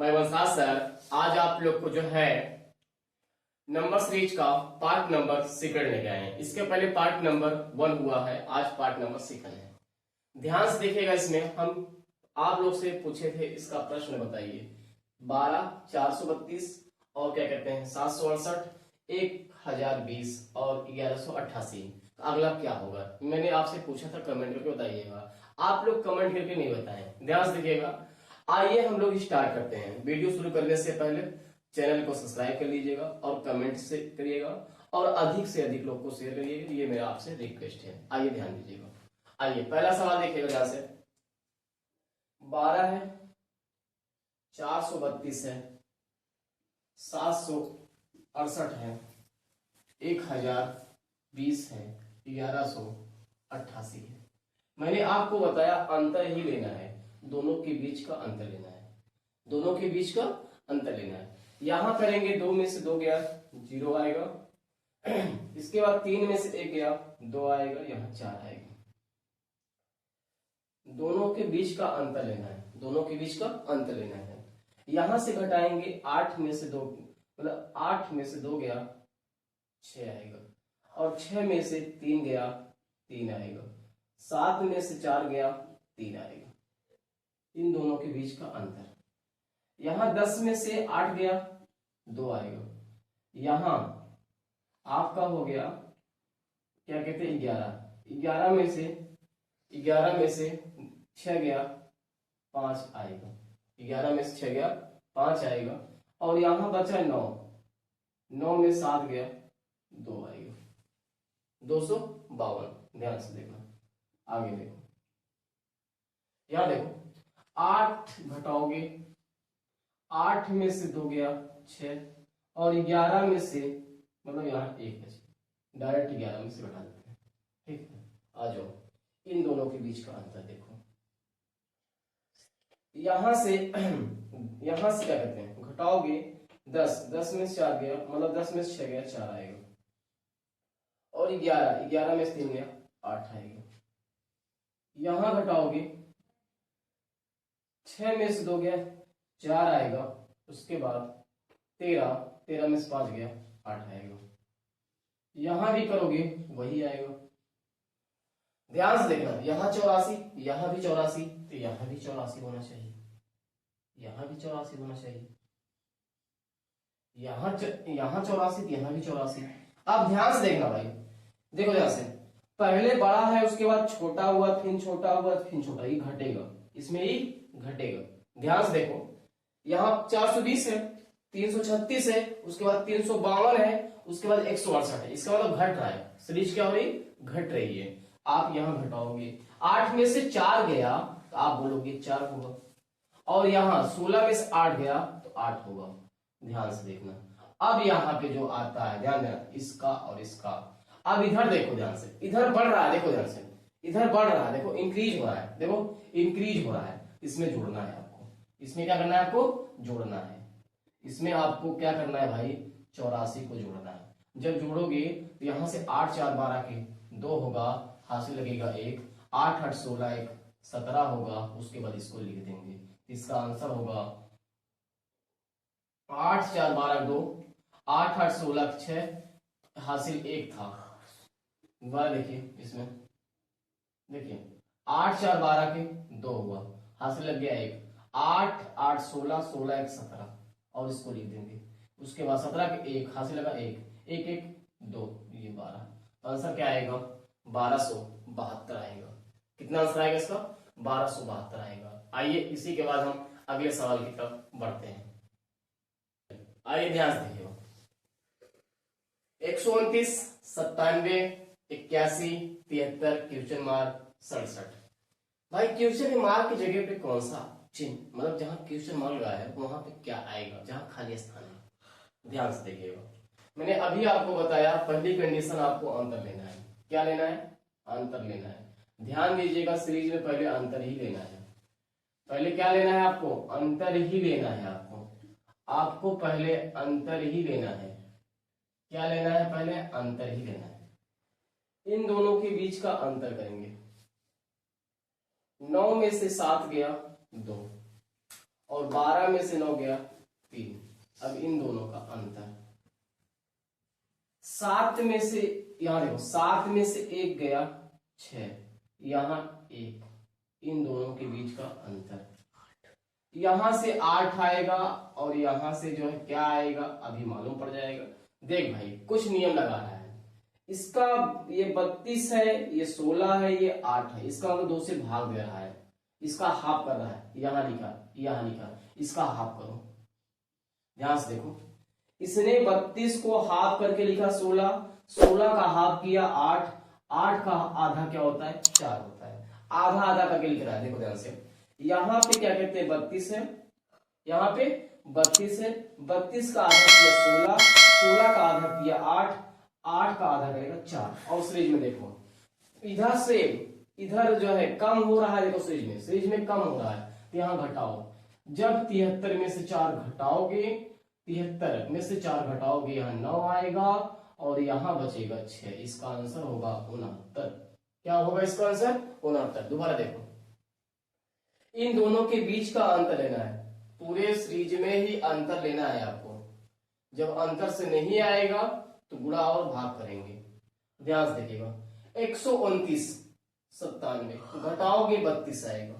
मैं वंशराज सर आज आप लोग को जो है नंबर सीरीज का पार्ट नंबर सेकंड लेके आए हैं। इसके पहले पार्ट नंबर 1 हुआ है, आज पार्ट नंबर सेकंड है। ध्यान से देखिएगा, इसमें हम आप लोग से पूछे थे इसका प्रश्न बताइए 12, 432 और क्या कहते हैं 768, 1020 और 1188। अगला क्या होगा मैंने आपसे पूछा था, कमेंट करके बताइएगा। आप लोग कमेंट करके नहीं बताएं, ध्यान से देखिएगा। आइए हम लोग स्टार्ट करते हैं। वीडियो शुरू करने से पहले चैनल को सब्सक्राइब कर लीजिएगा और कमेंट से करिएगा और अधिक से अधिक लोग को शेयर करिएगा, ये मेरा आपसे रिक्वेस्ट है। आइए ध्यान दीजिएगा। आइए पहला सवाल देखिएगा ध्यान से। 12 है, 432 है, 768 है, 1020 है, 1188 है। मैंने आपको बताया अंतर ही लेना है, दोनों के बीच का अंतर लेना है, दोनों के बीच का अंतर लेना है। यहां करेंगे 2 में से 2 गया 0 आएगा, इसके बाद 3 में से 1 गया 2 आएगा, यहां 4 आएगा। दोनों के बीच का अंतर लेना है, दोनों के बीच का अंतर लेना है। यहां से घटाएंगे 8 में से 2, मतलब 8 में से 2 गया 6 आएगा, और 6 में से 3 गया 3 आएगा, 7 में से 4 गया 3 आएगा। इन दोनों के बीच का अंतर। यहां 10 में से 8 गया 2 आएगा, यहां आपका हो गया क्या कहते हैं 11, 11 में से 6 गया 5 आएगा, 11 में से 6 गया 5 आएगा, और यहां बचा 9, 9 में 7 गया 2 आएगा, 252। ध्यान से देखना, आगे देखो, यहां देखो 8 घटाओगे, 8 में से 2 गया 6, और 11 में से मतलब यहां 1 है, डायरेक्ट 11 में से घटा देते हैं। ठीक है, आ जाओ इन दोनों के बीच का अंतर देखो। यहां से क्या कहते हैं घटाओगे 10, 10 में से 4 गया, मतलब 10 में से 6 गया 4 आएगा, और 11, 11 में से 3 गया 8 आएगा। यहां घटाओगे 6 में से 2 गया 4 आएगा, उसके बाद 13, 13 में से 5 गया 8 आएगा। यहां भी करोगे वही आएगा। ध्यान से देखना, यहां 84, यहां भी 84, तो यहां भी 84 होना चाहिए, यहां भी 84 होना चाहिए, यहां 84, यहां भी 84। अब ध्यान से देखना भाई, देखो ध्यान से, पहले बड़ा है उसके बाद छोटा हुआ, फिर छोटा हुआ, फिर छोटा, ये घटेगा, इसमें ही घटेगा। ध्यान से देखो, यहां 420 है, 336 है, उसके बाद 352 है, उसके बाद 168 है। इसका मतलब घट रहा है, सीरीज क्या हो रही घट रही है। आप यहां घटाओगे, 8 में से 4 गया तो आप बोलोगे 4 होगा, और यहां 16 में से 8 गया तो 8 होगा। ध्यान से देखना, अब यहां पे जो आता है, ध्यान देना, इसका और इसका। अब इधर देखो ध्यान से, इधर बढ़ रहा है, देखो ध्यान से, इधर बढ़ रहा है, देखो इंक्रीज हो रहा है, देखो इंक्रीज हो रहा है। इसमें जोड़ना है आपको, इसमें क्या करना है आपको जोड़ना है, इसमें आपको क्या करना है भाई 84 को जोड़ना है। जब जोड़ोगे तो यहां से 8 4 12 के 2 होगा, हासिल लगेगा 1, 8 8 16 1 17 होगा, उसके बाद इसको लिख देंगे। इसका आंसर होगा 8 4 12 2, 8 8 16 6, हासिल 1 था। दोबारा देखिए, इसमें देखिए 8 4 12 के 2 हुआ, हासिल लग गया 1, 8 8 16 16 1 17, और इसको लिख देंगे। उसके बाद 17 के 1, हासिल लगा 1, 1 1 2, ये 12। तो आंसर क्या आएगा 1272 आएगा। कितना आंसर आएगा इसका 1272 आएगा। आइए इसी के बाद हम अगले सवाल की तरफ बढ़ते हैं। आइए ध्यान से देखिए, 129 97 81 73 क्वेश्चन मार्क 67। भाई क्वेश्चन मार्क की जगह पे कौन सा चिन्ह, मतलब जहां क्वेश्चन मार्क लगा है वहां पे क्या आएगा, जहां खाली स्थान है। ध्यान से देखिएगा, मैंने अभी आपको बताया पहली कंडीशन आपको अंतर लेना है। क्या लेना है अंतर लेना है। ध्यान दीजिएगा, सीरीज में पहले अंतर ही लेना है। पहले क्या लेना है आपको अंतर ही लेना है, आपको पहले अंतर ही लेना है। क्या लेना है पहले अंतर ही लेना है। इन दोनों के बीच का अंतर करेंगे। 9 में से 7 गया 2, और 12 में से 9 गया 3। अब इन दोनों का अंतर 7 में से, यहां देखो 7 में से 1 गया 6, यहां 1, इन दोनों के बीच का अंतर यहां से 8 आएगा और यहां से जो है क्या आएगा अभी मालूम पड़ जाएगा। देख भाई कुछ नियम लगा रहा है, इसका ये 32 है, ये 16 है, ये 8 है, इसका मतलब 2 से भाग दे रहा है, इसका हाफ कर रहा है, यहां लिखा, इसका हाफ करो। ध्यान से देखो, इसने 32 को हाफ करके लिखा 16, 16 का हाफ किया 8, 8 का आधा क्या होता है 4 होता है, आधा आधा करके लिख रहा है। देखो ध्यान से, यहाँ पे क्या कहते हैं 32 है, यहाँ पे 32 है, 32 का आधा किया 16, 16 का आधा किया 8, 8 का आधा करेगा 4। और सीरीज में देखो इधर से इधर जो है कम हो रहा है, देखो सीरीज में कम हो रहा है, तो यहाँ घटाओ। जब 73 में से 4 घटाओगे, 73 में से 4 घटाओगे, यहाँ 9 आएगा और यहाँ बचेगा 6। इसका आंसर होगा 69। क्या होगा इसका आंसर 69। दोबारा देखो, इन दोनों के बीच का अंतर लेना है, पूरे सीरीज में ही अंतर लेना है आपको। जब अंतर से नहीं आएगा तो गुणा और भाग करेंगे। ध्यान से देखिएगा, 129 97 घटाओगे 32 आएगा,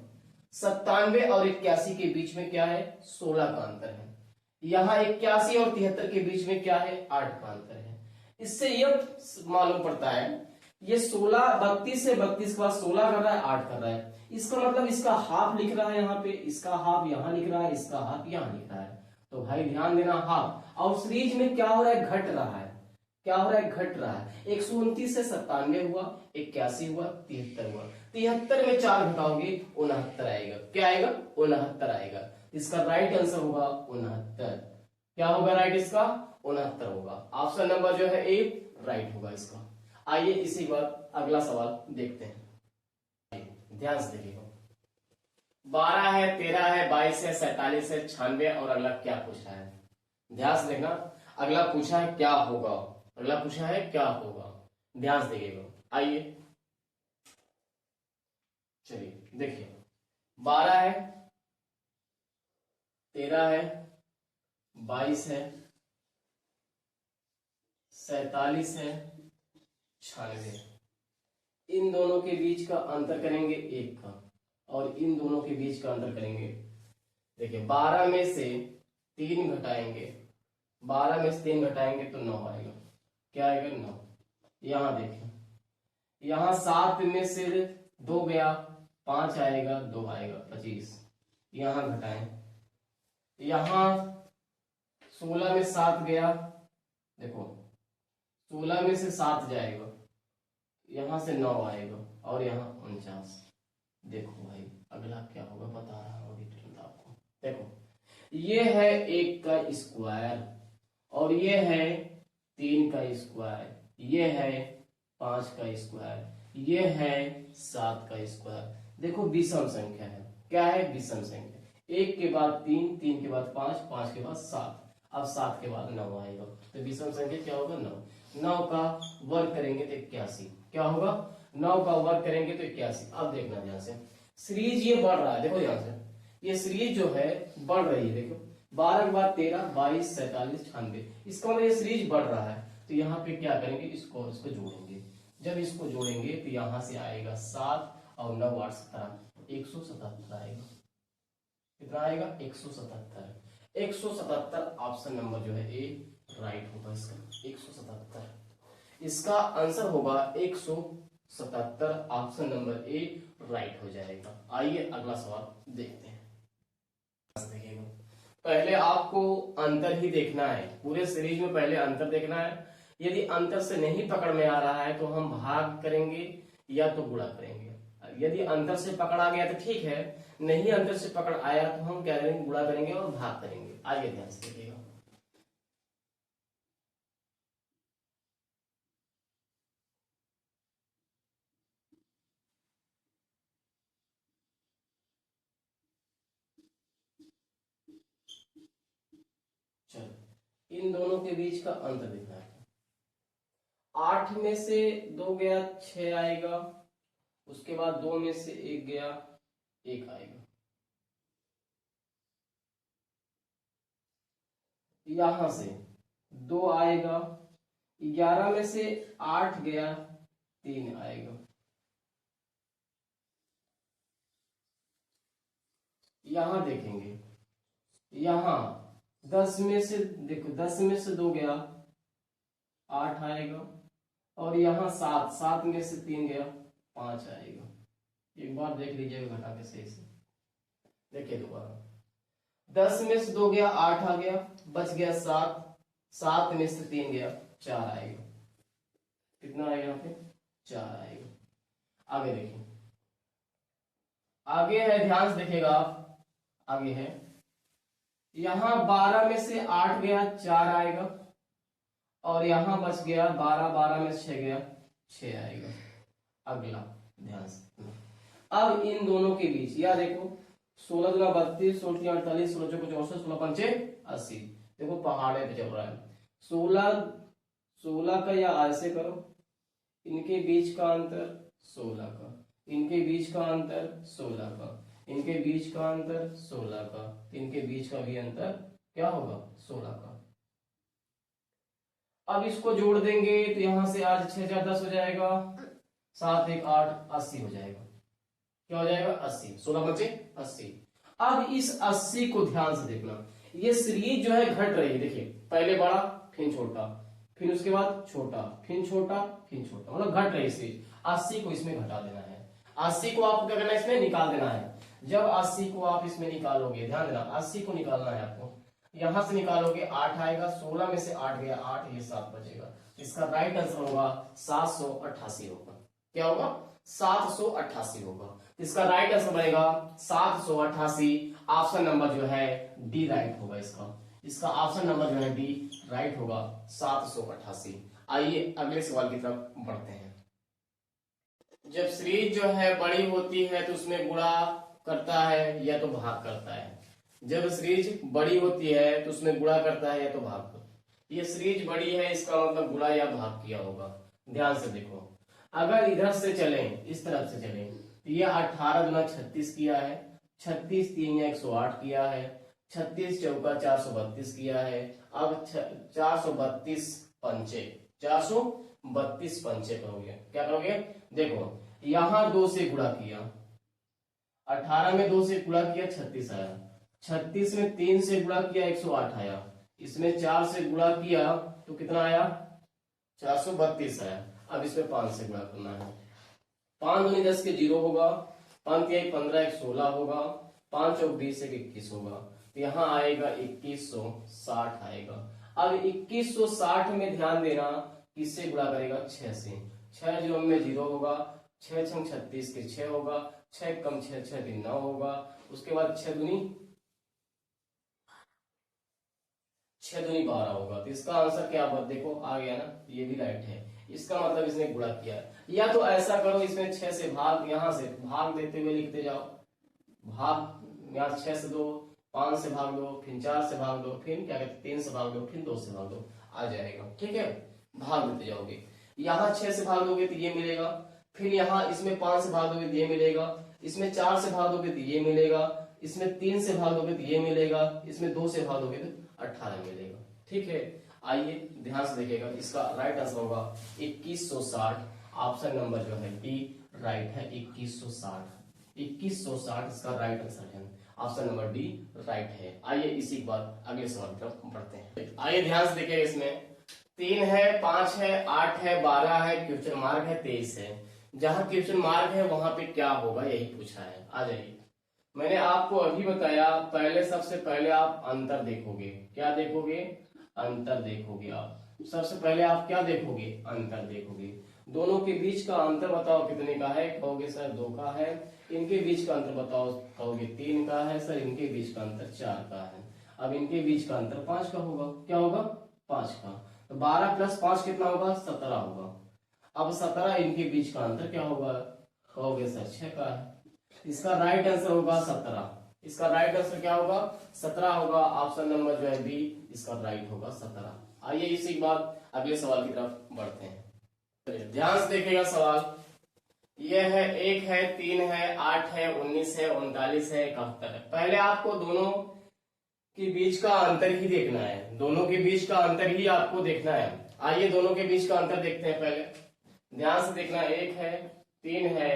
97 और 81 के बीच में क्या है 16 का अंतर है, यहाँ 81 और 73 के बीच में क्या है 8 का अंतर है। इससे यह मालूम पड़ता है ये 16 32 से 32 के बाद 16 कर रहा है 8 कर रहा है, इसका मतलब इसका हाफ लिख रहा है यहाँ पे, इसका हाफ यहाँ लिख रहा है, इसका हाफ यहाँ लिख रहा है। तो भाई ध्यान देना हाफ, और सीरीज में क्या हो रहा है घट रहा है, क्या हो रहा है घट रहा है। 129 से 97 हुआ, 81 हुआ, 73 हुआ, 73 में 4 घटाओगे 69 आएगा। क्या आएगा 69 आएगा। इसका राइट आंसर होगा 69। क्या होगा राइट इसका 69 होगा। ऑप्शन नंबर जो है ए राइट होगा इसका। आइए इसी बात अगला सवाल देखते हैं, ध्यान से देखिएगा। 12 है, 13 है, 22 है, 47 है, 96 और अगला क्या पूछा है। ध्यान से देखना, अगला पूछा है क्या होगा, अगला पूछा है क्या होगा, ध्यान से देखिएगा। आइए चलिए देखिए, 12 है, 13 है, 22 है, 47 है, 96। इन दोनों के बीच का अंतर करेंगे 1 का, और इन दोनों के बीच का अंतर करेंगे। देखिए 12 में से 3 घटाएंगे, 12 में से 3 घटाएंगे तो 9 आएगा। क्या आएगा 9। यहां देखिए, यहां 7 में से 2 गया 5 आएगा, 2 आएगा 25। यहां घटाएं, यहां 16 में 7 गया, देखो 16 में से 7 जाएगा, यहां से 9 आएगा और यहां 49। देखो भाई अगला क्या होगा बता रहा हूं अभी तुरंत आपको। देखो ये है 1 का स्क्वायर और ये है 3 का स्क्वायर, ये है 5 का स्क्वायर, ये है 7 का स्क्वायर। देखो विषम संख्या है, क्या है विषम संख्या। 1 के बाद 3, 3 के बाद 5, 5 के बाद 7, अब 7 के बाद 9 आएगा। तो विषम संख्या क्या होगा 9। 9 का वर्ग करेंगे तो 81। क्या होगा 9 का वर्ग करेंगे तो 81। अब देखना ध्यान से, सीरीज ये बढ़ रहा है, देखो ध्यान से, ये सीरीज जो है बढ़ रही है। देखो 12 के बाद 13, 22, 47, 96, इसका मतलब ये सीरीज बढ़ रहा है। तो यहाँ पे क्या करेंगे इसको जोड़ेंगे। जब इसको जोड़ेंगे तो यहाँ से आएगा 7 और 9 8 17, 177 आएगा। कितना आएगा 177। 177 ऑप्शन नंबर जो है ए राइट होगा इसका 177। इसका आंसर होगा 177, ऑप्शन नंबर ए राइट हो जाएगा। आइए अगला सवाल देखते हैं। देखिएगा, पहले आपको अंतर ही देखना है, पूरे सीरीज में पहले अंतर देखना है। यदि अंतर से नहीं पकड़ में आ रहा है तो हम भाग करेंगे या तो गुणा करेंगे। यदि अंतर से पकड़ आ गया तो ठीक है, नहीं अंतर से पकड़ आया तो हम क्या करेंगे गुणा करेंगे और भाग करेंगे। आइए ध्यान से देखिएगा। चलो इन दोनों के बीच का अंतर देखना है। 8 में से 2 गया 6 आएगा, उसके बाद 2 में से 1 गया 1 आएगा। यहां से 2 आएगा, 11 में से 8 गया, 3 आएगा। यहां देखेंगे, यहां 10 में से देखो 10 में से 2 गया, 8 आएगा, और यहां 7 में से 3 गया, 5 आएगा। एक बार देख लीजिएगा घटा के सही से, देखिए दोबारा 10 में से 2 गया, 8 आ गया, बच गया 7 में से 3 गया, 4 आएगा। कितना आएगा यहाँ पे? 4 आएगा। आगे देखिए, आगे है, ध्यान से देखिएगा आप, आगे है, यहां 12 में से 8 गया, 4 आएगा, और यहां बच गया 12 में से 6 गया, 6 आएगा। अगला ध्यान से, अब इन दोनों के बीच या देखो 16 दूना 32, 16 48, 16 चौको 64, 16 पंचे 80। देखो पहाड़े पे चल रहा है। 16 का या ऐसे करो, इनके बीच का अंतर 16 का, इनके बीच का अंतर 16 का, इनके बीच का अंतर 16 का, इनके बीच का भी अंतर क्या होगा? 16 का। अब इसको जोड़ देंगे तो यहां से आज 6 4 10 हो जाएगा, 7 1 8 80 हो जाएगा। क्या हो जाएगा? 80। 16 बचे 80। अब इस 80 को ध्यान से देखना, ये सीरीज जो है घट रही है। देखिए पहले बड़ा फिर छोटा, फिर उसके बाद छोटा, फिर छोटा, फिर छोटा, मतलब घट रही सीरीज। 80 को इसमें घटा देना है। 80 को आपको क्या करना है? इसमें निकाल देना है। जब 80 को आप इसमें निकालोगे, ध्यान देना 80 को निकालना है आपको, यहां से निकालोगे 8 आएगा, 16 में से 8 गया 8, ये 7 बचेगा। इसका राइट आंसर होगा 788 होगा। क्या होगा? 788 होगा। इसका राइट आंसर बनेगा 788। ऑप्शन नंबर जो है डी राइट होगा इसका ऑप्शन नंबर जो है डी राइट होगा, 788। आइए अगले सवाल की तरफ बढ़ते हैं। जब सीरीज जो है बड़ी होती है तो उसमें गुणा करता है या तो भाग करता है। जब सीरीज बड़ी होती है तो उसमें गुणा करता है या तो भाग करता है। ये सीरीज बड़ी है, इसका मतलब गुणा या भाग किया होगा। ध्यान से देखो, अगर इधर से चलें, इस तरफ से चलें, तो ये 18 गुना 36 किया है, 36 3 या 108 किया है, 36 चौका 432 किया है। अब 432 पंचे, 432 पंचे करोगे। क्या करोगे? देखो यहां 2 से गुणा किया, 18 में 2 से गुणा किया 36 आया, 36 में 3 से गुणा किया 108 आया, इसमें 4 से गुणा किया तो कितना आया? 432 आया। अब इसमें 5 से गुणा करना है। 5 दूनी 10 के 0 होगा, 5 के 1 15 1 16 होगा, 5 चौक 20 1 21 होगा, तो यहाँ आएगा 2160 आएगा। अब 2160 में ध्यान देना किससे गुणा करेगा? 6 से। 6 जीरो में 0 होगा, 6 छंग 36 के 6 होगा, 6 कम 6 6 दिन 9 होगा, उसके बाद 6 दूनी 12 होगा। तो इसका आंसर क्या बात देखो आ गया ना, ये भी राइट है। इसका मतलब इसने गुणा किया है। या तो ऐसा करो, इसमें 6 से भाग, यहां से भाग देते हुए लिखते जाओ, भाग यहाँ 6 से 2, 5 से भाग दो, फिर 4 से भाग दो, फिर क्या कहते 3 से भाग दो, फिर 2 से भाग दो, आ जाएगा। ठीक है, भाग देते जाओगे। यहाँ 6 से भाग दोगे तो ये मिलेगा, फिर यहाँ इसमें 5 से भाग दोगे तो ये मिलेगा, इसमें 4 से भाग दोगे तो ये मिलेगा, इसमें 3 से भाग दोगे तो ये मिलेगा, इसमें 2 से भाग दोगे तो 18 मिलेगा। ठीक है, आइए ध्यान से देखिएगा, इसका राइट आंसर होगा 2160। ऑप्शन नंबर जो है डी राइट है, 2160। 2160 इसका राइट आंसर है, ऑप्शन नंबर डी राइट है। आइए इसी के बाद अगले सवाल की तरफ बढ़ते हैं। आइए ध्यान से देखिए, इसमें 3 है, 5 है, 8 है, 12 है, क्वेश्चन मार्क है, 23 है। जहां क्वेश्चन मार्क है वहां पे क्या होगा यही पूछा है। आ जाइए, मैंने आपको अभी बताया, पहले सबसे पहले आप अंतर देखोगे। क्या देखोगे? अंतर देखोगे। आप सबसे पहले आप क्या देखोगे? अंतर देखोगे। दोनों के बीच का अंतर बताओ कितने का है? कहोगे सर 2 का है। इनके बीच का अंतर बताओ, कहोगे 3 का है। सर इनके बीच का अंतर 4 का है। अब इनके बीच का अंतर 5 का होगा। क्या होगा? 5 का। तो 12 प्लस 5 कितना होगा? 17 होगा। अब 17 इनके बीच का अंतर क्या होगा? कहोगे सर 6 का है। इसका राइट आंसर होगा 17। इसका राइट आंसर क्या होगा? 17 होगा। ऑप्शन नंबर जो है बी इसका राइट होगा 17। आइए इसी के बाद अगले सवाल की तरफ बढ़ते हैं। ध्यान से देखिएगा सवाल। यह है 1 है, 3 है, 8 है, 19 है, 39 है, 71 है। पहले आपको दोनों के बीच का अंतर ही देखना है, दोनों के बीच का अंतर ही आपको देखना है। आइए दोनों के बीच का अंतर देखते हैं। पहले ध्यान से देखना, 1 है, 3 है,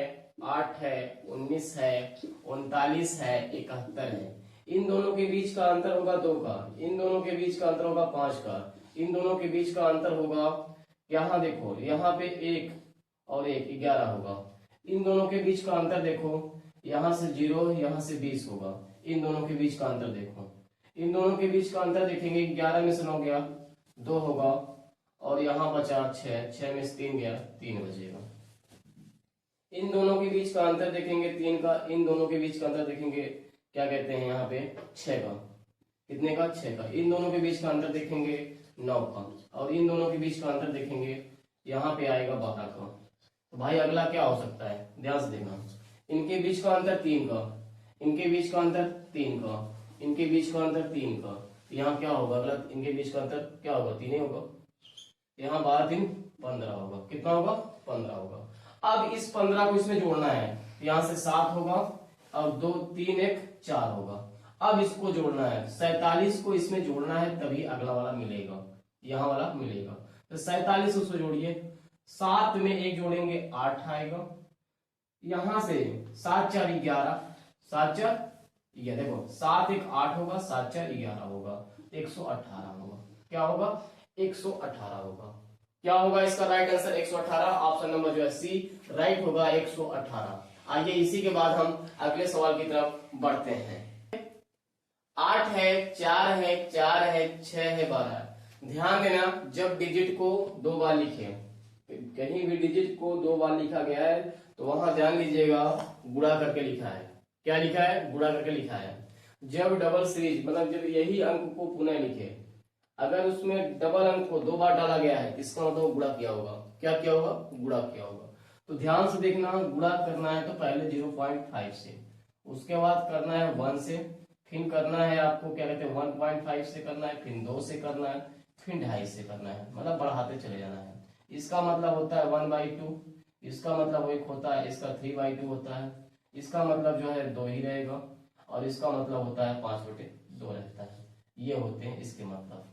8 है, 19 है, 39 है, 71 है। इन दोनों के बीच का अंतर होगा 2 का, इन दोनों के बीच का अंतर होगा 5 का, इन दोनों के बीच का अंतर होगा, यहाँ देखो यहाँ पे 1 और 1 11 होगा। इन दोनों के बीच का अंतर देखो, यहाँ से 0 यहाँ से 20 होगा। इन दोनों के बीच का अंतर देखो, इन दोनों के बीच का अंतर देखेंगे, 11 में से 9 गया 2 होगा, और यहाँ बचा 6, 6 में से 3 गया 3 बचेगा। इन दोनों के बीच का अंतर देखेंगे 3 का, इन दोनों के बीच का अंतर देखेंगे क्या कहते हैं यहाँ पे 6 का, कितने का 6 का। इन दोनों के बीच का अंतर देखेंगे 9 का, और इन दोनों के बीच का अंतर देखेंगे यहाँ पे आएगा 12 का। तो भाई अगला क्या हो सकता है, ध्यान से देखना, इनके बीच का अंतर 3 का, इनके बीच का अंतर 3 का, इनके बीच का अंतर 3 का। यहाँ क्या होगा अगला, इनके बीच का अंतर क्या होगा 3 ही होगा। यहाँ 12 3 15 होगा, कितना होगा 15 होगा। अब इस 15 को इसमें जोड़ना है, यहाँ से 7 होगा और 2 3 1 4 होगा। अब इसको जोड़ना है, 47 को इसमें जोड़ना है, तभी अगला वाला मिलेगा, यहाँ वाला मिलेगा। तो 47 उसको जोड़िए, 7 में 1 जोड़ेंगे 8 आएगा, यहां से 7 4 11, 7 4 ये देखो 7 1 8 होगा, 7 4 11 होगा, 118 होगा। क्या होगा 118 होगा। क्या होगा इसका राइट आंसर 118, ऑप्शन नंबर जो है सी राइट होगा 118। आइए इसी के बाद हम अगले सवाल की तरफ बढ़ते हैं। 8 है, 4 है, 4 है, 6 है, 12। ध्यान देना, जब डिजिट को 2 बार लिखे, कहीं भी डिजिट को 2 बार लिखा गया है तो वहां ध्यान दीजिएगा गुणा करके लिखा है। क्या लिखा है, गुणा करके लिखा है। जब डबल सीरीज मतलब जब यही अंक को पुनः लिखे, अगर उसमें डबल अंक को 2 बार डाला गया है, इसका मतलब गुणा किया होगा। क्या किया होगा, गुणा किया होगा। तो ध्यान से देखना, गुणा करना है तो पहले 0.5 से, उसके बाद करना है 1 से, फिर करना है आपको क्या कहते हैं 1.5 से करना है, फिर 2 से करना है, फिर 2.5 से करना है, मतलब बढ़ाते चले जाना है। इसका मतलब होता है 1/2, इसका मतलब 1 होता है, इसका 3/2 होता है, इसका मतलब जो है 2 ही रहेगा, और इसका मतलब होता है 5/2 रहता है। ये होते हैं इसके मतलब,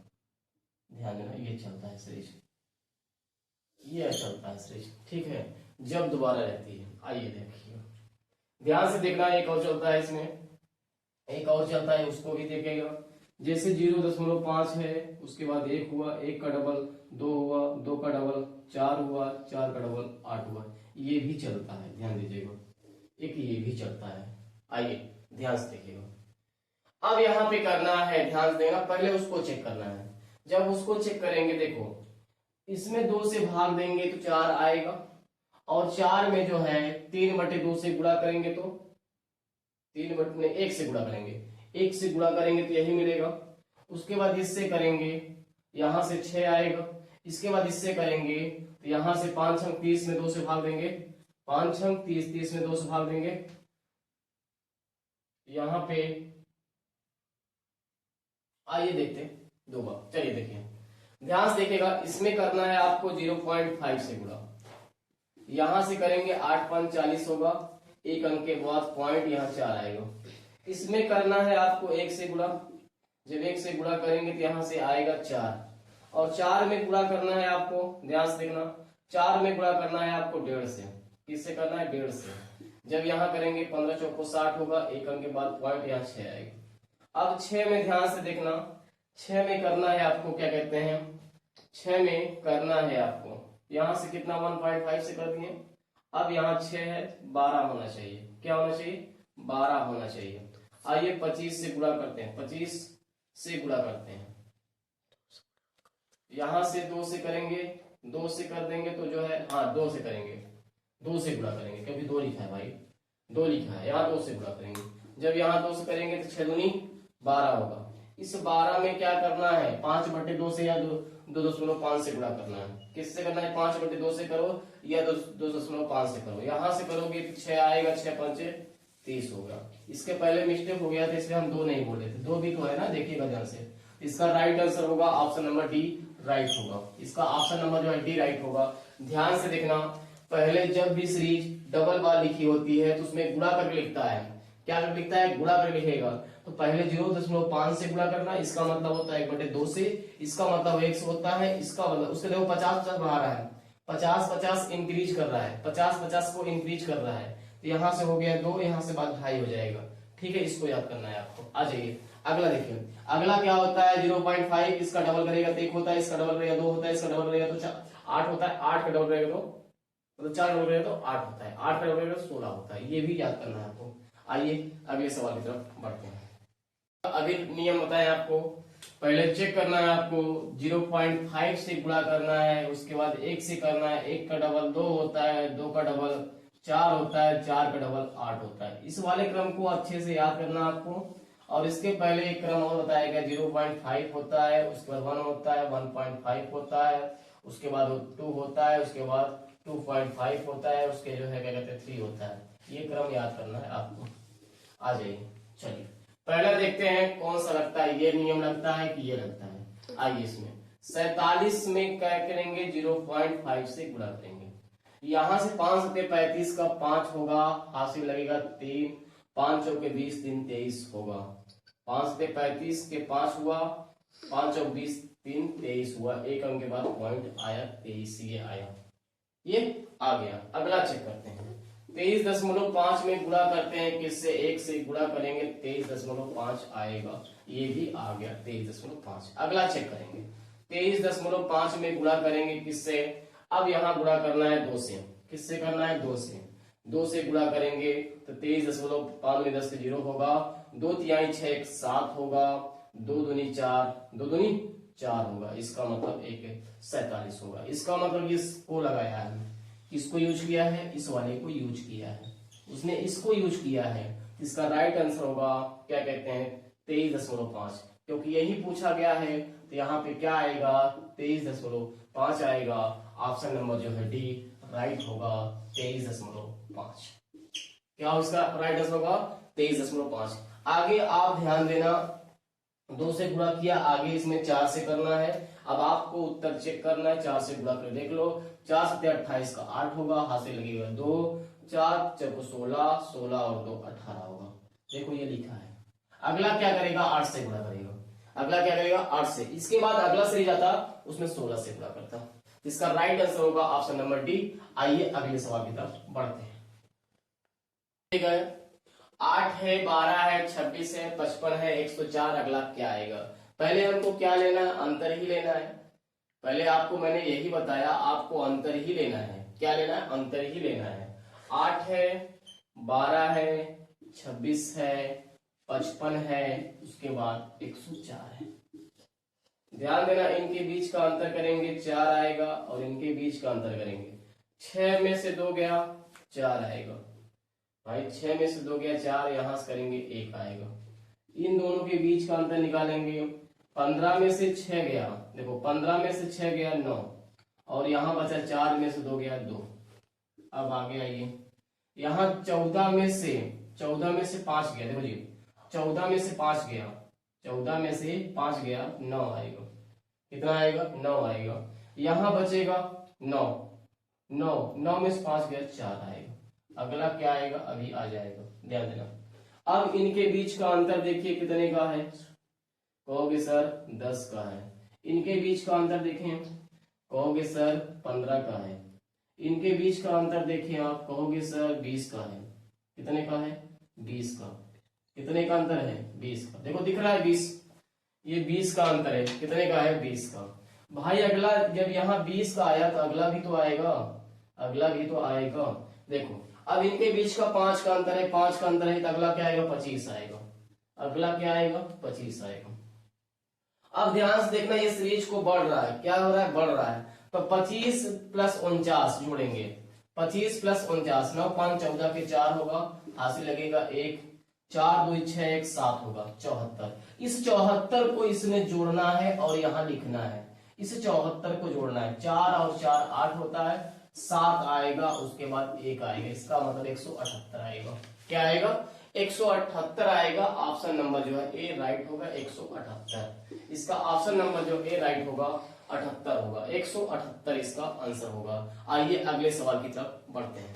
ध्यान देना। ये चलता है सीरीज, ये चलता है सीरीज, ठीक है, जब दोबारा रहती है। आइए देखिए, ध्यान से देखना, एक और चलता है इसमें, एक और चलता है, उसको भी देखेगा। जैसे 0.5 है, उसके बाद 1 हुआ, 1 का डबल 2 हुआ, 2 का डबल 4 हुआ, 4 का डबल 8 हुआ। ये भी चलता है, ध्यान दीजिएगा, एक ये भी चलता है। आइए ध्यान से देखिएगा। अब यहाँ पे करना है, ध्यान से देना, पहले उसको चेक करना है। जब उसको चेक करेंगे, देखो इसमें 2 से भाग देंगे तो 4 आएगा, और 4 में जो है 3/2 से गुणा करेंगे तो 1 से गुणा करेंगे, 1 से गुणा करेंगे तो यही मिलेगा। उसके बाद इससे करेंगे, यहां से 6 आएगा। इसके बाद इससे करेंगे तो यहां से 5 अंक 30 में 2 से भाग देंगे, 5 अंक 30, 30 में 2 से भाग देंगे, यहां पे आइए देखते 2 बार। चलिए देखिए, ध्यान से देखिएगा, इसमें करना है आपको 0.5 से गुणा, यहां से करेंगे 8 5 40 होगा, 1 अंक के बाद पॉइंट यहाँ 4 आएगा। इसमें करना है आपको 1 से गुणा, जब 1 से गुणा करेंगे तो यहां से आएगा 4, और 4 में गुणा करना है आपको, ध्यान से देखना, 4 में गुणा करना है आपको 1.5 से। किससे करना है, 1.5 से। जब यहाँ करेंगे 15 चौको 60 होगा, 1 अंक के बाद पॉइंट यहाँ 6 आएगा। अब 6 में ध्यान से देखना, 6 में करना है आपको क्या कहते हैं, 6 में करना है आपको, यहां से कितना 1.5 से कर दिए। अब यहाँ 6 है, 12 होना चाहिए। क्या होना चाहिए, 12 होना चाहिए। आइए 25 से गुणा करते हैं, 25 से गुणा करते हैं, यहां से 2 से करेंगे, 2 से कर देंगे तो जो है, हाँ 2 से करेंगे, 2 से गुणा करेंगे, क्योंकि 2 लिखा है भाई, 2 लिखा है, यहाँ 2 से गुणा करेंगे। जब यहाँ 2 से करेंगे तो 6 दूनी 12 होगा। इस 12 में क्या करना है, 5/2 से या 2.5 से गुणा करना है। किससे करना है, 5/2 से करो या 2.5 से करो। यहां से करोगे तो 6 आएगा, 6 5 30 होगा। इसके पहले मिस्टेक हो गया था, इसलिए हम 2 नहीं बोले थे, 2 भी तो है ना, देखिएगा ध्यान से। इसका राइट आंसर होगा ऑप्शन नंबर डी राइट होगा, इसका ऑप्शन नंबर जो है डी राइट होगा। ध्यान से देखना, पहले जब भी सीरीज डबल बार लिखी होती है तो उसमें गुणा करके लिखता है। क्या करके लिखता है, गुणा करके लिखेगा। तो पहले 0.5 से गुणा करना, इसका मतलब होता है 1/2 से, इसका मतलब 1 से होता है, इसका मतलब उसके देखो 50 बढ़ा रहा है, 50 इंक्रीज कर रहा है, 50 को इंक्रीज कर रहा है, तो यहाँ से हो गया 2, यहाँ से बाद 2.5 हो जाएगा। ठीक है, इसको याद करना है आपको। आ जाइए अगला देखिए, अगला क्या होता है 0.5, इसका डबल करेगा तो 1 होता है, इसका डबल करेगा 2 होता है, इसका डबल करेगा तो 8 होता है, 8 का डबल करेगा तो मतलब 4 डबल करेगा तो 8 होता है, 8 का डबल करेगा तो 16 होता है, ये भी याद करना है आपको। आइए अगले सवाल की तरफ बढ़ते हैं। अभी नियम बताएं आपको, पहले चेक करना है आपको, 0.5 से गुणा करना है, उसके बाद 1 से करना है, 1 का डबल 2 होता है, 2 का डबल 4 होता है, 4 का डबल 8 होता है। इस वाले क्रम को अच्छे से याद करना आपको। और इसके पहले एक क्रम और बताया गया, 0.5 होता है, उसके बाद 1 होता है, 1.5 होता है, उसके बाद 2 होता है, उसके बाद 2.5 होता है, उसके जो है क्या कहते हैं 3 होता है। ये क्रम याद करना है आपको। आ जाइए, चलिए पहला देखते हैं कौन सा लगता है, ये नियम लगता है कि ये लगता है। आइए इसमें 47 में क्या करेंगे, 0.5 से गुणा करेंगे। यहां से 5 सत्ते 35 का 5 होगा, हासिल लगेगा 3, 5 चौके 20, 3 23 होगा, 5 सत्ते 35 के 5 हुआ, 5 चौक 20, 3 23 हुआ, एक अंक के बाद पॉइंट आया 23, ये आया, ये आ गया। अगला चेक करते हैं, 23.5 में गुणा करते हैं, किससे 1 से गुणा करेंगे, 23.5 आएगा, ये भी आ गया 23.5। अगला चेक करेंगे, 23.5 में गुणा करेंगे किससे, अब यहाँ गुणा करना है 2 से, किससे करना है 2 से, 2 से गुणा करेंगे तो 23.5 में 10 के 0 होगा, 2 तिहाई 6 7 होगा, 2 दूनी 4, 2 दूनी 4 होगा, इसका मतलब 47 होगा। इसका मतलब इसको लगाया है, किसको यूज किया है, इस वाले को यूज किया है, उसने इसको यूज किया है। इसका राइट आंसर होगा क्या कहते हैं 23.5, क्योंकि यही पूछा गया है, तो यहाँ पे क्या आएगा 23.5 आएगा। ऑप्शन नंबर जो है डी राइट होगा, 23.5। क्या उसका राइट आंसर होगा 23.5। आगे आप ध्यान देना, 2 से गुणा किया, आगे इसमें 4 से करना है। अब आपको उत्तर चेक करना है, 4 से गुणा कर देख लो, 4 सत्ते 28 का 8 होगा, हाथ से लगेगा 2, 4 चौको 16, 16 और 2 18 होगा। देखो ये लिखा है। अगला क्या करेगा 8 से गुणा करेगा, अगला क्या करेगा 8 से, इसके बाद अगला सीरीज आता उसमें 16 से गुणा करता। इसका राइट आंसर होगा ऑप्शन नंबर डी। आइए अगले सवाल की तरफ बढ़ते हैं। 8 है, 12 है, 26 है, 55 है, 104। अगला क्या आएगा, पहले हमको क्या लेना है, अंतर ही लेना है। पहले आपको मैंने यही बताया, आपको अंतर ही लेना है। क्या लेना है, अंतर ही लेना है। 8 है, 12 है, 26 है, 55 है, उसके बाद 104 है। ध्यान देना, इनके बीच का अंतर करेंगे 4 आएगा, और इनके बीच का अंतर करेंगे 6 में से 2 गया 4 आएगा भाई, 6 में से 2 गया 4, यहां से करेंगे 1 आएगा। इन दोनों के बीच का अंतर निकालेंगे, 15 में से 6 गया, देखो 15 में से 6 गया 9, और यहाँ बचा 4 में से 2 गया 2। अब आगे आइए, यहाँ 14 में से 5 गया, देखो जी 14 में से 5 गया, 14 में से 5 गया 9 आएगा। कितना आएगा 9 आएगा। यहाँ बचेगा 9, 9 में से 5 गया 4 आएगा। अगला क्या आएगा, अभी आ जाएगा, ध्यान देना। अब इनके बीच का अंतर देखिए कितने का है, कहोगे सर 10 का है। इनके बीच का अंतर देखें, कहोगे सर 15 का है। इनके बीच का अंतर देखें आप, कहोगे सर 20 का है। कितने का है 20 का। कितने का अंतर है 20 का, देखो दिख रहा है 20, ये 20 का अंतर है। कितने का है 20 का। भाई अगला जब यहाँ 20 का आया तो अगला भी तो आएगा, अगला भी तो आएगा। देखो अब इनके बीच का 5 का अंतर है, 5 का अंतर है, तो अगला क्या आएगा 25 आएगा। अगला क्या आएगा 25 आएगा। अब ध्यान से देखना, ये सीरीज को बढ़ रहा है, क्या हो रहा है बढ़ रहा है। तो 25 प्लस 49 जोड़ेंगे, 25 प्लस 49, 9 5 14 के 4 होगा, हासिल लगेगा 1, 4 2 6 1 7 होगा 74। इस 74 को इसमें जोड़ना है और यहाँ लिखना है। इस 74 को जोड़ना है, 4 और 4 8 होता है, 7 आएगा, उसके बाद 1 आएगा, इसका मतलब 178 आएगा। क्या आएगा 178 आएगा। ऑप्शन नंबर जो है ए राइट होगा 178। इसका ऑप्शन नंबर जो ए राइट होगा 78 होगा, 178 इसका आंसर होगा। आइए अगले सवाल की तरफ बढ़ते हैं।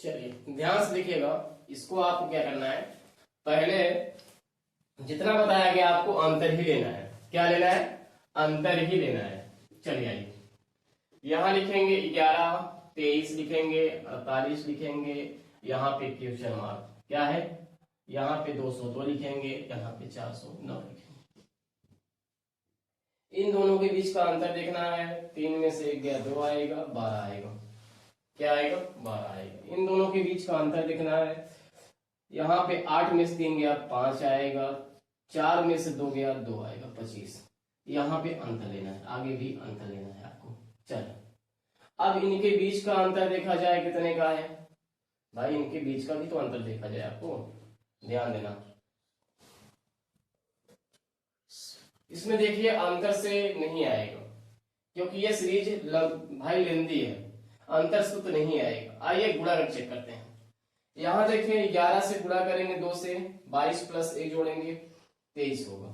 चलिए ध्यान से देखिएगा, इसको आपको क्या करना है, पहले जितना बताया गया आपको अंतर ही लेना है। क्या लेना है? अंतर ही लेना है। चलिए आइए, यहां लिखेंगे 11, 23 लिखेंगे, 48 लिखेंगे, यहाँ पे क्वेश्चन मार्क क्या है, यहाँ पे 202 लिखेंगे, यहाँ पे 409 लिखेंगे। इन दोनों के बीच का अंतर देखना है। 3 में से 1 गया 2 आएगा, 12 आएगा। क्या आएगा? 12 आएगा। इन दोनों के बीच का अंतर देखना है। यहाँ पे 8 में से 3 गया 5 आएगा, 4 में से 2 गया 2 आएगा, 25। यहाँ पे अंतर लेना है, आगे भी अंतर लेना है आपको। चलो अब इनके बीच का अंतर देखा जाए कितने का है भाई, इनके बीच का भी तो अंतर देखा जाए आपको, ध्यान देना। इसमें देखिए अंतर से नहीं आएगा क्योंकि ये सीरीज भाई लेंदी है, अंतर से तो नहीं आएगा। आइए गुणा कर चेक करते हैं। यहां देखिए 11 से गुणा करेंगे 2 से, 22 प्लस 1 जोड़ेंगे 23 होगा।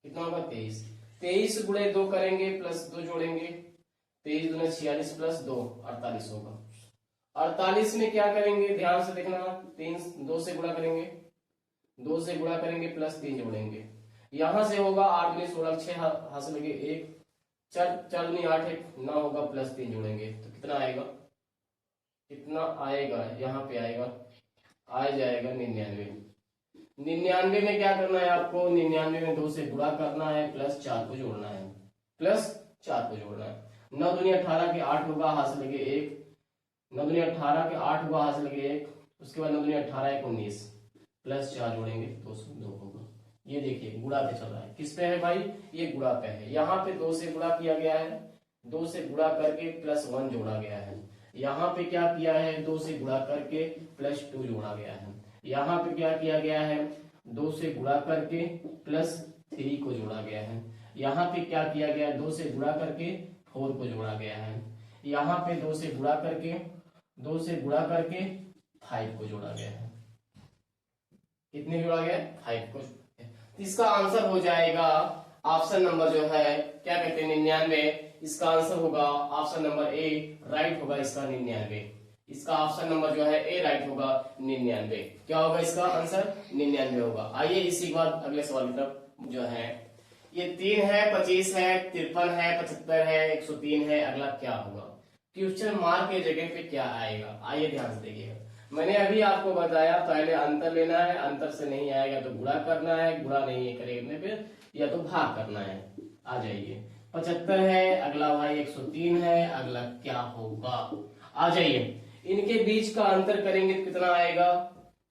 कितना होगा? 23। 23 गुणे 2 करेंगे प्लस 2 जोड़ेंगे, 23 दूना 46 प्लस 2 48 होगा। 48 में क्या करेंगे ध्यान से देखना, 2 से गुणा करेंगे, 2 से गुणा करेंगे प्लस 3 जोड़ेंगे, यहां से होगा 8 में 16 6 हासिल लगे 1, 4 दूनी 8 1 9 होगा, प्लस 3 जोड़ेंगे तो कितना आएगा? कितना आएगा? यहाँ पे आएगा, आ जाएगा 99। 99 में क्या करना है आपको? 99 में 2 से गुणा करना है, प्लस 4 को जोड़ना है, प्लस 4 को जोड़ना है। 9 दूनी 18 के 8 होगा, हासिल लगे 1, 9 दूनी 18 के 8 होगा, हासिल लगे 1, उसके बाद 9 दूनी 18 1 19, प्लस 4 जोड़ेंगे 202 होगा। ये देखिए गुणा पे चल रहा है। किस पे है भाई? ये गुणा पे है। यहाँ पे 2 से गुणा किया गया है, 2 से गुणा करके प्लस 1 जोड़ा गया है। यहाँ पे क्या किया है? 2 से गुणा करके प्लस 2 जोड़ा गया है। यहाँ पे क्या किया गया है? 2 से गुणा करके प्लस 3 को जोड़ा गया है। यहाँ पे क्या किया गया? 2 से गुणा करके 4 को जोड़ा गया है। यहाँ पे 2 से गुणा करके 5 को जोड़ा गया है। कितने जोड़ा गया? 5 को। इसका आंसर हो जाएगा ऑप्शन नंबर जो है क्या कहते हैं 99। इसका आंसर होगा ऑप्शन नंबर ए राइट होगा इसका 99। इसका ऑप्शन नंबर जो है ए राइट होगा 99। क्या होगा इसका आंसर? 99 होगा। आइए इसी के बाद अगले सवाल की तरफ जो है, ये 3 है, 25 है, 53 है, 75 है, 103 है, अगला क्या होगा? क्वेश्चन मार्क के जगह पे क्या आएगा? आइए ध्यान से देखिएगा। मैंने अभी आपको बताया पहले अंतर लेना है, अंतर से नहीं आएगा तो गुणा करना है, गुणा नहीं करेंगे फिर या तो भाग करना है। आ जाइए 75 है, अगला भाई 103 है, अगला क्या होगा? आ जाइए, इनके बीच का अंतर करेंगे तो कितना आएगा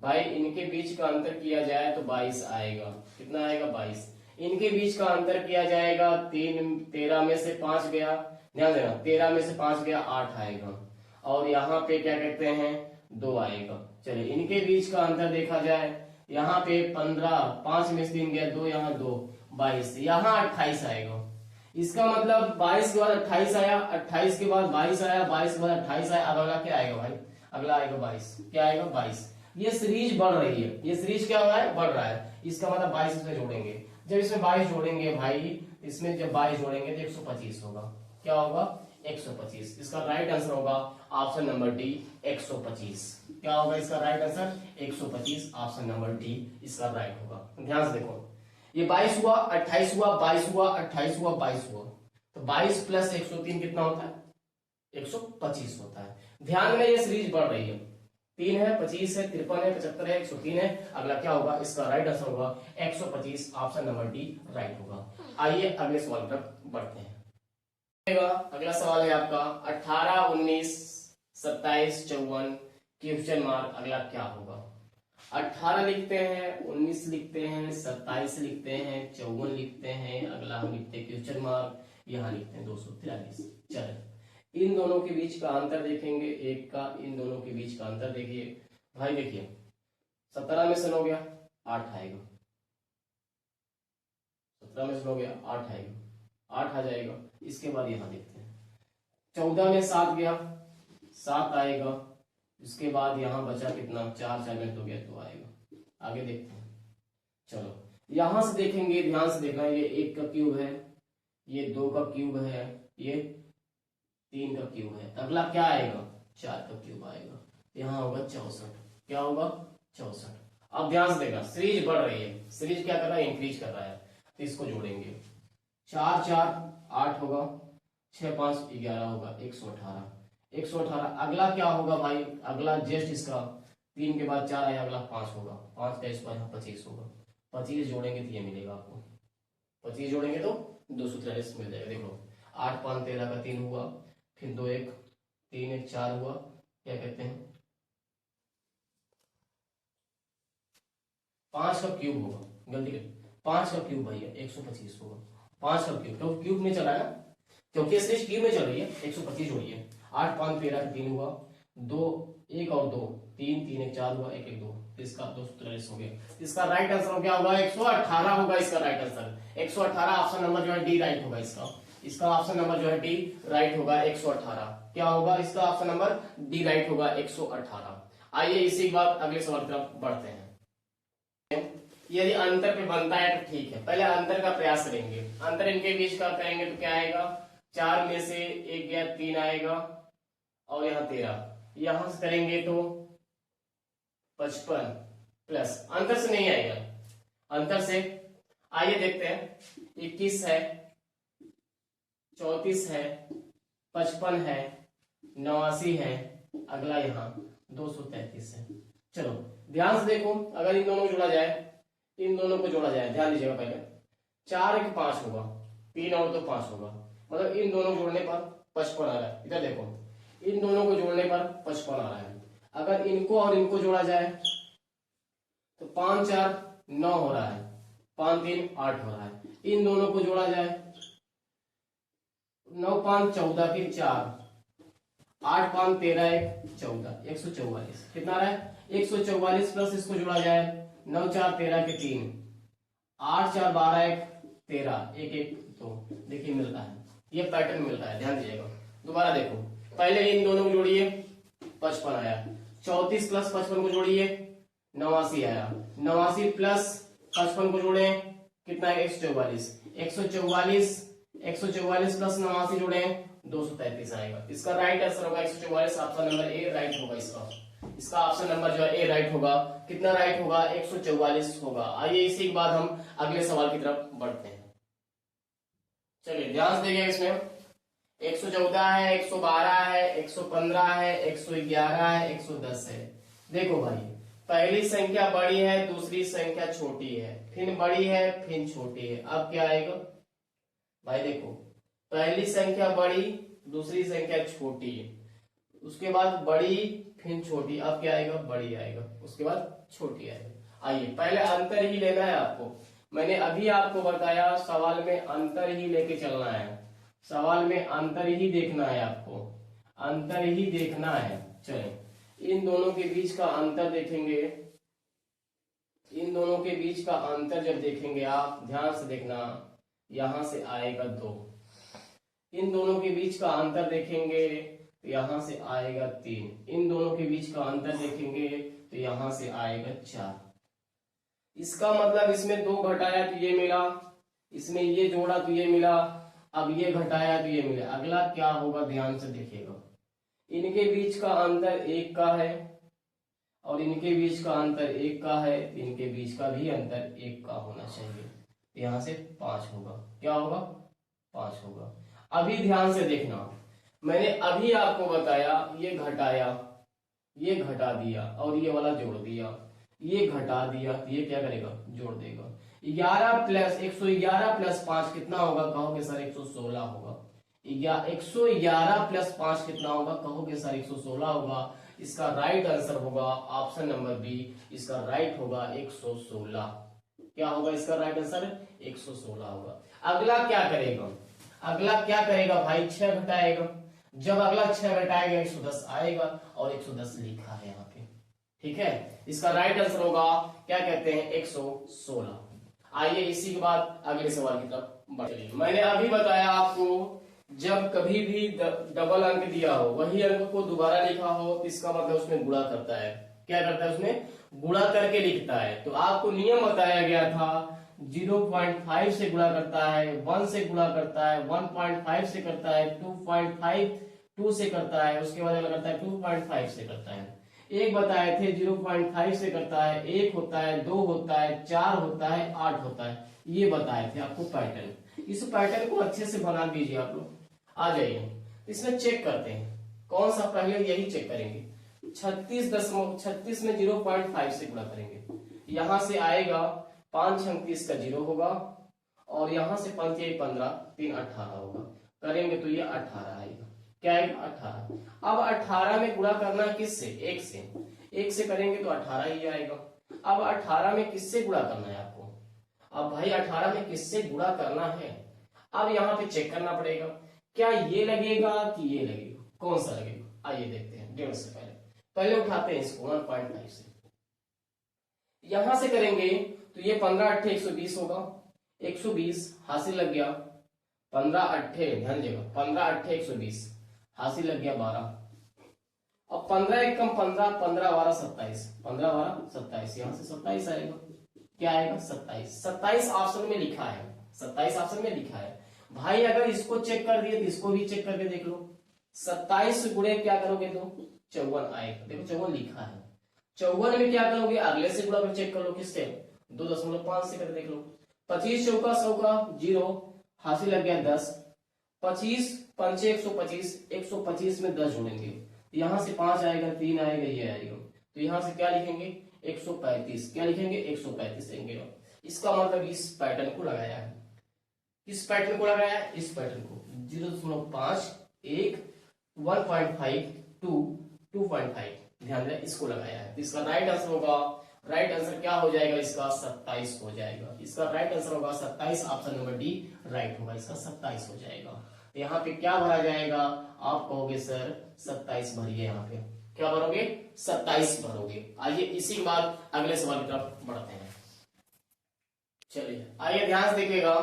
भाई? इनके बीच का अंतर किया जाए तो 22 आएगा। कितना आएगा? 22। इनके बीच का अंतर किया जाएगा 13 में से 5 गया, ध्यान देना 13 में से 5 गया 8 आएगा, और यहाँ पे क्या कहते हैं 2 आएगा। चलिए इनके बीच का अंतर देखा जाए, यहाँ पे 15, 5 में से 3 गया 2, यहाँ 2, 22, यहाँ 28 आएगा। इसका मतलब 22 के बाद 28 आया, 28 के बाद 22 आया, 22 के बाद 28 आया, अगला क्या आएगा भाई? अगला आएगा 22। क्या आएगा? 22। ये सीरीज बढ़ रही है, ये सीरीज क्या हो रहा है? बढ़ रहा है। इसका मतलब 22 इसमें जोड़ेंगे, जब इसमें 22 जोड़ेंगे भाई, इसमें जब 22 जोड़ेंगे तो 125 होगा। क्या होगा? 125। इसका राइट आंसर होगा ऑप्शन नंबर डी 125। क्या होगा इसका right answer? 125। Option number D इसका राइट होगा। ध्यान से देखो, ये 22 हुआ, 28 हुआ, 22 हुआ, 28 हुआ, 22 हुआ, तो 22 प्लस 103 कितना होता है? 125 होता है। ध्यान में ये सीरीज बढ़ रही है, 3 है, 25 है, 53 है, 75 है, 103 है, अगला क्या होगा? इसका राइट आंसर होगा 125। ऑप्शन नंबर डी राइट होगा। आइए अगले सवाल पर बढ़ते हैं। अगला सवाल है आपका 18, 19, 27, 54 क्वेश्चन मार्क, अगला क्या होगा? 18 लिखते हैं, 19 लिखते हैं, 27 लिखते हैं, 54 लिखते हैं, अगला हम लिखते हैं क्वेश्चन मार्क, यहाँ लिखते हैं 243। चलो इन दोनों के बीच का अंतर देखेंगे, एक का इन दोनों के बीच का अंतर देखिए भाई। देखिए 17 में से हो गया 8 आएगा, 17 में से हो गया 8 आएगा, 8 आ जाएगा। इसके बाद यहां देखते हैं 14 में 7 गया, 7 आएगा। इसके बाद यहां बचा कितना? 4 में तो गया 2 आएगा। आगे देखते हैं। चलो यहां से देखेंगे, ध्यान से देखना, ये 1 का क्यूब है, ये 2 का क्यूब है, ये 3 का क्यूब है, अगला क्या आएगा? 4 का क्यूब आएगा। यहाँ होगा 64। क्या होगा? 64। अब ध्यान से देखना, सीरीज बढ़ रही है, सीरीज क्या कर रहा है? इंक्रीज कर रहा है। तो इसको जोड़ेंगे, 4 4 8 होगा, 6 5 11 होगा, 118। 118 अगला क्या होगा भाई? अगला जस्ट इसका 3 के बाद 4 आया, अगला 5 होगा, 5 का इस पर 25 होगा। 25 जोड़ेंगे तो ये मिलेगा आपको, 25 जोड़ेंगे तो 243 मिल जाएगा। देखो 8 5 13 का 3 हुआ, फिर 2 1 3 1 4 हुआ, क्या कहते हैं 5 का क्यूब होगा, गलती कर 5 का क्यूब भैया 125 होगा। 5 का क्यूब तो क्यूब में चला है ना, क्योंकि सीरीज क्यूब में चल रही है। 125 जोड़िए, 8 5 13 का 3 हुआ, 2 1 और 2 3 3 1 4 हुआ, 1 1 2, इसका 243 हो गया। इसका राइट आंसर क्या होगा? 118 होगा इसका राइट आंसर। 118 ऑप्शन नंबर जो है डी राइट होगा इसका। इसका ऑप्शन नंबर जो है डी राइट होगा, 118। क्या होगा इसका ऑप्शन नंबर? डी राइट होगा, 118। आइए इसी के बाद अगले सवाल की तरफ बढ़ते हैं। यदि अंतर पे बनता है तो ठीक है, पहले अंतर का प्रयास करेंगे। अंतर इनके बीच का करेंगे तो क्या आएगा? 4 में से 1 गया 3 आएगा, और यहाँ 13, यहां से करेंगे तो 55 प्लस, अंतर से नहीं आएगा, अंतर से आइए देखते हैं। 21 है, 34 है, 55 है, 89 है, अगला यहाँ 233 है। चलो ध्यान से देखो, अगर इन दोनों को जोड़ा जाए, इन दोनों को जोड़ा जाए, ध्यान दीजिएगा पहले, 4 1 5 होगा, 3 और 2 5 होगा, मतलब इन दोनों को जोड़ने पर 55 आ रहा है। इधर देखो, इन दोनों को जोड़ने पर 55 आ रहा है। अगर इनको और इनको जोड़ा जाए तो 5 4 9 हो रहा है, 5 3 8 हो रहा है। इन दोनों को जोड़ा जाए, 9 5 14 3 4, 8 5 13 1 14, 144 कितना रहा है? 144 प्लस इसको जोड़ा जाए, 9 4 13 के 3, 8 4 12 1 13, 1 1 2, देखिए मिलता है, ये पैटर्न मिल रहा है, ध्यान दीजिएगा। दोबारा देखो, पहले इन दोनों को जोड़िए, 55 आया, 34 प्लस 55 को जोड़िए, 89 आया, 89 प्लस 55 को जोड़े, कितना है? 144, 144 144 प्लस 89 जोड़े, 233 आएगा। इसका राइट आंसर होगा 144, ऑप्शन नंबर ए राइट होगा इसका। इसका ऑप्शन नंबर जो है ए राइट होगा। कितना राइट होगा? 144 होगा। आइए इसी के बाद हम अगले सवाल की तरफ बढ़ते हैं। चलिए ध्यान से देखिए, इसमें 114 है, 112 है, 115 है, 111 है, 110 है। देखो भाई, पहली संख्या बड़ी है, दूसरी संख्या छोटी है, फिर बड़ी है, फिर छोटी है। अब क्या आएगा भाई? देखो, पहली संख्या बड़ी, दूसरी संख्या छोटी है, उसके बाद बड़ी, फिर छोटी। अब क्या आएगा? बड़ी आएगा, उसके बाद छोटी आएगा। आइए पहले अंतर ही लेना है आपको। मैंने अभी आपको बताया सवाल में अंतर ही लेके चलना है, सवाल में अंतर ही देखना है आपको, अंतर ही देखना है। चलिए इन दोनों के बीच का अंतर देखेंगे, इन दोनों के बीच का अंतर जब देखेंगे आप, ध्यान से देखना, यहां से आएगा 2। इन दोनों के बीच का अंतर देखेंगे तो यहां से आएगा 3। इन दोनों के बीच का अंतर देखेंगे तो यहां से आएगा 4। इसका मतलब इसमें 2 घटाया तो ये मिला, इसमें ये जोड़ा तो ये मिला, अब ये घटाया तो ये मिला। अगला क्या होगा? ध्यान से देखिएगा, इनके बीच का अंतर 1 का है और इनके बीच का अंतर 1 का है, इनके बीच का भी अंतर 1 का होना चाहिए। यहां से 5 होगा। क्या होगा? 5 होगा। अभी ध्यान से देखना, मैंने अभी आपको बताया ये घटाया, ये घटा दिया और ये वाला जोड़ दिया, ये घटा दिया तो ये क्या करेगा? जोड़ देगा। 11 प्लस 111 प्लस 5 कितना होगा? कहोगे सर 116 होगा। 111 प्लस 5 कितना होगा? कहोगे सर 116 होगा। इसका राइट आंसर होगा ऑप्शन नंबर बी, इसका राइट होगा 116। क्या होगा इसका राइट आंसर? 116 होगा। अगला क्या करेगा? अगला क्या करेगा भाई? 6 घटाएगा। जब अगला 6 घटाएगा 110 आएगा और 110 लिखा है यहाँ पे, ठीक है। इसका राइट आंसर होगा क्या कहते हैं? 116। आइए इसी के बाद अगले सवाल की तरफ बढ़िए। मैंने अभी बताया आपको, जब कभी भी डबल अंक दिया हो, वही अंक को दोबारा लिखा हो तो इसका मतलब उसमें गुणा करता है। क्या करता है? उसमें गुणा करके लिखता है। तो आपको नियम बताया गया था, 0.5 से गुणा करता है, 1 से गुणा करता है, 1.5 से करता है, 2.5 2 से करता है, उसके बाद अगला करता है 2.5 से करता है। एक बताए थे 0.5 से करता है, 1 होता है, 2 होता है, 4 होता है, 8 होता है, ये बताए थे आपको पैटर्न। इस पैटर्न को अच्छे से बना दीजिए आप लोग। आ जाइए इसमें चेक करते हैं कौन सा, पहले यही चेक करेंगे। 36 में 0.5 से गुणा करेंगे, यहां से आएगा 5 अंक 30 का 0 होगा, और यहां से 5 15 3 18 होगा, करेंगे तो ये 18 आएगा। क्या आएगा? 18। अब 18 में गुणा करना किससे? 1 से। 1 से करेंगे तो 18 ही आएगा। अब 18 में किससे गुणा करना है आपको? अब भाई 18 में किससे गुणा करना है? अब यहाँ पे चेक करना पड़ेगा, क्या ये लगेगा कि ये लगेगा, कौन सा लगेगा? आइए देखते हैं। 1.5 से पहले उठाते हैं इसको 1.5 से, यहां से करेंगे तो ये 15 8 120 होगा, 120 हासिल लग गया, 15 8 ध्यान देगा, 15 8 120 हासिल लग गया 12। अब 15 एक कम 15, 15 12 27, 15 12 27, यहां से 27 आएगा। क्या आएगा? 27। 27 ऑप्शन में लिखा है, 27 ऑप्शन में लिखा है। भाई अगर इसको चेक कर दिए तो इसको भी चेक करके देख लो। 27 गुणे क्या करोगे तो 54 आएगा। देखो 54 लिखा है, 54 में क्या करोगे? अगले से गुणा कर चेक कर लो, किससे? 2.5 से कर देख लो। 25 चौका 100 का 0 हासिल लग गया 10, 25 5 125, 125 में 10 जोड़ेंगे, यहां से 5 आएगा, 3 आएगा, ये आएगा, तो यहां से क्या लिखेंगे? 135। क्या लिखेंगे? 135 लिखेंगे। इसका मतलब इस पैटर्न को लगाया है। किस पैटर्न को लगाया है? इस पैटर्न को। 0.5 1 1.5 2 2.5, ध्यान दें, इसको लगाया है। तो इसका राइट आंसर होगा, राइट आंसर क्या हो जाएगा? इसका 27 हो जाएगा। इसका राइट आंसर होगा 27, ऑप्शन नंबर डी राइट होगा, इसका 27 हो जाएगा। तो यहाँ पे क्या भरा जाएगा? आप कहोगे सर 27 भरिए, यहाँ पे क्या भरोगे? 27 भरोगे। आइए इसी के बाद अगले सवाल की तरफ बढ़ते हैं। चलिए आइए ध्यान से देखिएगा।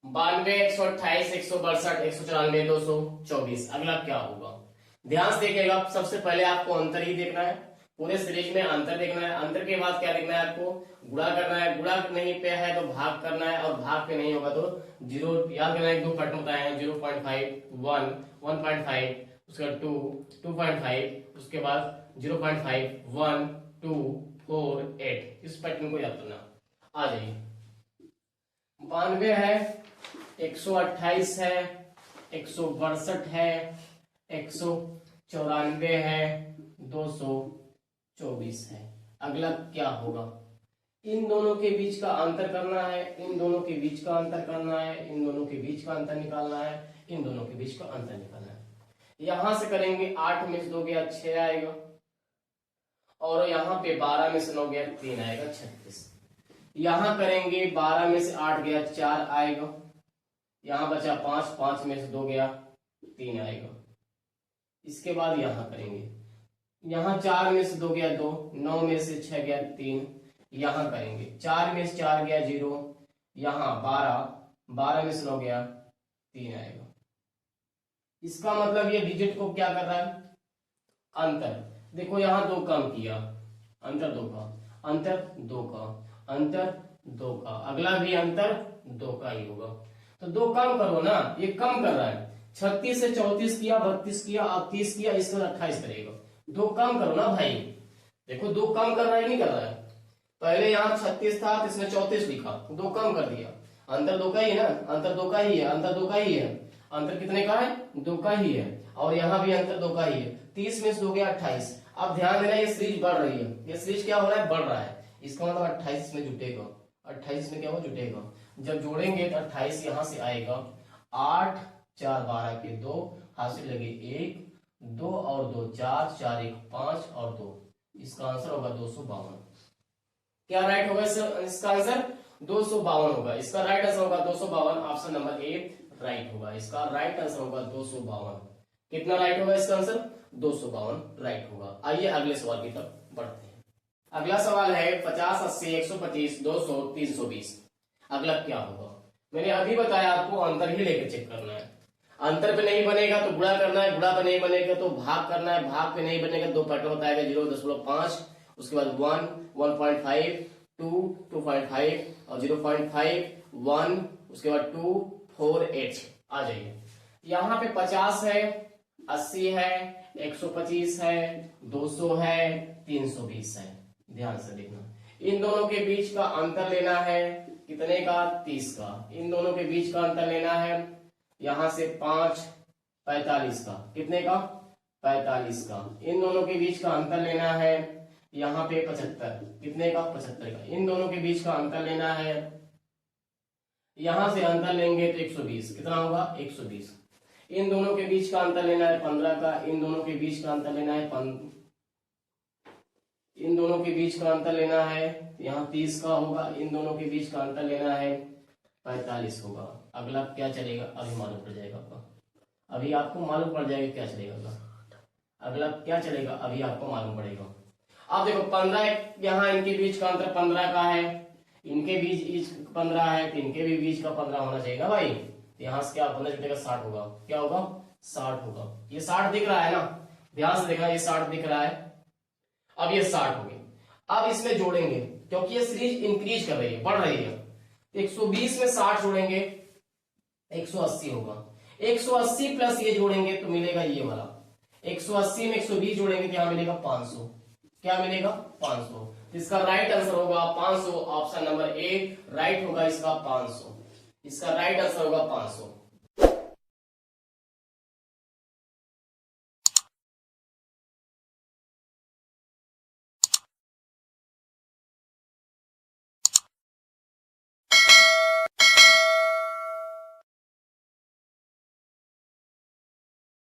92 128 162 194 224, अगला क्या होगा? ध्यान से देखिएगा। सबसे पहले आपको अंतर ही देखना है, पूरे सीरीज में अंतर देखना है। अंतर के बाद क्या देखना है आपको? गुणा करना है। गुणा नहीं पे है तो भाग करना है, और भाग पे नहीं होगा तो 0 याद करना है। 2 पैटर्न बताए हैं, 0.5 1 1.5, उसके बाद 2 2.5, उसके बाद 0.5 1 2 4 8। इस पैटर्न को याद करना। आ जाइए। 92 है, 128 है, 162 है, 194 है, 224 है। अगला क्या होगा? इन दोनों के बीच का अंतर करना है, इन दोनों के बीच का अंतर करना है, इन दोनों के बीच का अंतर निकालना है, इन दोनों के बीच का अंतर निकालना है। यहां से करेंगे 8 में से 2 गया 6 आएगा, और यहाँ पे 12 में से 9 गया 3 आएगा 36। यहां करेंगे 12 में से 8 गया 4 आएगा, यहां बचा 5, 5 में से 2 गया 3 आएगा। इसके बाद यहां करेंगे, यहां 4 में से 2 गया 2, 9 में से 6 गया 3, यहां करेंगे 4 में से 4 गया 0, यहां 12, 12 में से 9 गया 3 आएगा। इसका मतलब ये डिजिट को क्या कर रहा है? अंतर। देखो यहां 2 कम किया, अंतर 2 का, अंतर 2 का, अंतर 2 का, अगला भी अंतर 2 का ही होगा। तो 2 कम करो ना, ये कम कर रहा है। 36 से 34 किया, 32 किया, अब 30 किया, इसके बाद 28 करेगा। 2 कम करो ना भाई। देखो 2 कम कर रहा है नहीं कर रहा है? पहले यहाँ 36 था तो इसने 34 लिखा, 2 कम कर दिया। अंतर 2 का ही है ना, अंतर 2 का ही है, अंतर 2 का ही है। अंतर कितने का है? 2 का ही है, और यहाँ भी अंतर 2 का ही है। 30 में से 2 गया 28। अब ध्यान देना, ये सीरीज बढ़ रही है, ये सीरीज क्या हो रहा है? बढ़ रहा है। इसका मतलब 28 में जुटेगा, 28 में क्या हो? जुटेगा। जब जोड़ेंगे तो 28 यहां से आएगा, 8 4 12 के 2 हासिल लगे 1 2 और 2 4 4 1 5 और 2। इसका आंसर होगा 252। क्या राइट होगा इसका आंसर? 252 होगा। इसका राइट आंसर होगा 252, ऑप्शन नंबर ए राइट होगा। इसका राइट आंसर होगा 252। कितना राइट होगा इसका आंसर? 252 राइट होगा। आइए अगले सवाल की तरफ बढ़ते हैं। अगला सवाल है 50 80 125 200 320। अगला क्या होगा? मैंने अभी बताया आपको अंतर ही लेकर चेक करना है। अंतर पे नहीं बनेगा तो गुणा करना है, गुणा पे नहीं बनेगा तो भाग करना है, भाग पे नहीं बनेगा 2 पैटर्न बताएगा, 0.5, उसके बाद 1 1.5 2 2.5 और 0.5 1, उसके बाद 2 4 8। आ जाइए। यहाँ पे 50 है, 80 है, 125 है, 200 है, 320 है। ध्यान से देखना, इन दोनों के बीच का अंतर लेना है कितने का, 30 का। इन दोनों के बीच का अंतर लेना है यहां से 5, 45 का। कितने का, 45 का। इन दोनों के बीच का अंतर लेना है यहाँ पे 75। कितने का, 75 का। इन दोनों के बीच का अंतर लेना है, यहां से अंतर लेंगे तो 120। कितना होगा, 120। इन दोनों के बीच का अंतर लेना है 15 का। इन दोनों के बीच का अंतर लेना है इन दोनों के बीच का अंतर लेना है यहाँ 30 का होगा। इन दोनों के बीच का अंतर लेना है 45 होगा। अगला क्या चलेगा, अभी मालूम पड़ जाएगा आपको, अभी आपको मालूम पड़ जाएगा क्या चलेगा। अगला क्या चलेगा अभी आपको मालूम पड़ेगा। अब देखो 15 यहाँ इनके बीच का अंतर 15 का है, इनके बीच 15 है, तो इनके भी बीच का 15 होना चाहिए ना भाई। यहाँ से क्या 15 जुटेगा 60 होगा। क्या होगा, 60 होगा। ये 60 दिख रहा है ना, ध्यान से देखना, ये 60 दिख रहा है। अब ये 60 हो गए। अब इसमें जोड़ेंगे क्योंकि ये सीरीज इंक्रीज कर रही है, बढ़ रही है। 120 में 60 जोड़ेंगे 180 होगा। 180 प्लस ये जोड़ेंगे तो मिलेगा ये वाला। 180 में 120 जोड़ेंगे तो यहां मिलेगा 500। क्या मिलेगा, 500। इसका राइट आंसर होगा 500। ऑप्शन नंबर ए राइट होगा इसका 500। इसका राइट आंसर होगा 500।